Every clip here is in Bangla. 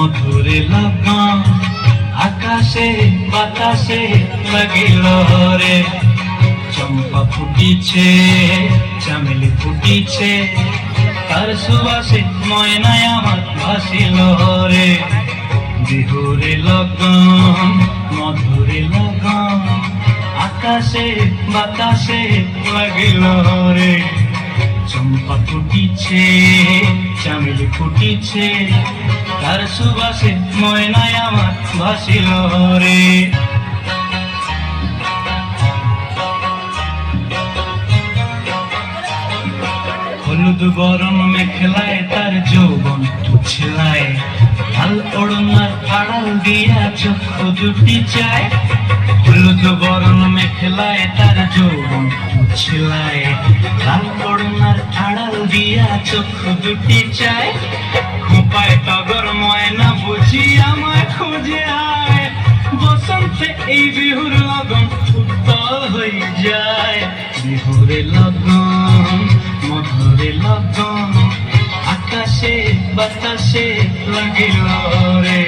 মধুরে লগন আকাশে বাতাসে লাগিল রে। চম্পা ফুটিছে, চামেলি ফুটিছে, তার সুবাসে ময়নায় আমার ভাসিল রে। বিহুরে লগন মধুরে লগন আকাশে বাতাসে লাগিল রে। চম্পা ফুটিছে, চামেলি ফুটিছে, তার সুবাসে ময়নায় আমার ভাসিল রে। হলুদ বরণ মেখলায় তার যৌবন ছিলায়, লাল ওড়নার আড়াল দিয়া চক্ষু দুটি চায়। হলুদ বরণ মেখলায় তার যৌবন ছিলায়, লাল ওড়নার আড়াল দিয়া চক্ষু দুটি চায়। খোপায় টগর ময়না বুঝি আমায় খুঁজে আয়, বসন্তে এই বিহুর লগন উত্তল হয়ে যায়। বিহুরে লগন মধুরে লগন আকাশে বাতাসে লাগিল রে।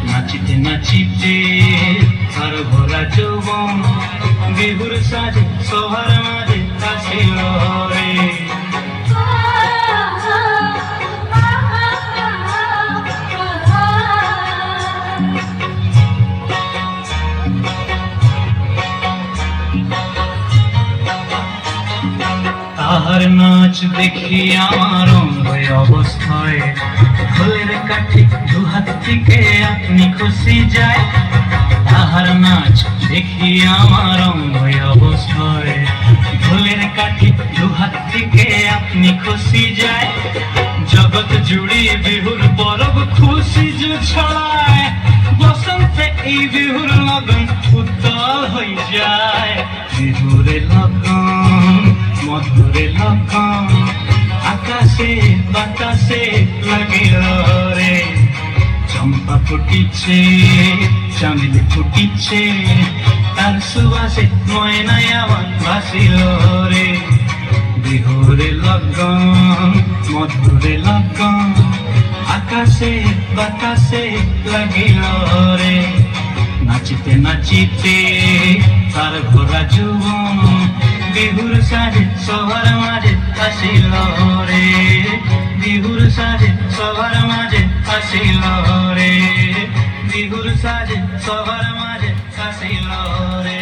নাচিতে নাচিতে আর ভরা যৌবন বিহুর সাজে সবার মাঝে আসিল রে। তাহার নাচ দেখি আমার অঙ্গ অবস্থায়, ফুলের কাঠি দুহাত থেকে আপনি খুশি যায়। তাহার নাচ দেখি আমার অঙ্গ অবস্থায়, ফুলের কাঠি দুহাত থেকে আপনি খুশি যায়। জগৎ জুড়ে বিহুর পরব খুশি ছড়ায়, বসন্তে এই বিহুর লগন উত্তল হয়ে যায়। বিহুরে লগন মধুরে লগন আকাশে বাতাসে লাগিল রে। চম্পা ফুটিছে, চামেলি ফুটিছে, তার সুবাসে ময়নায় আমার ভাসিল রে। বিহুরে লগন মধুরে লগন আকাশে বাতাসে লাগিল রে। নাচিতে নাচিতে তার ঘোরা যৌবন বিহুর সাজে সবার মাঝে আসিল রে। বিহুর সাজে সবার মাঝে আসিল রে। বিহুর সাজে সবার মাঝে আসিল রে।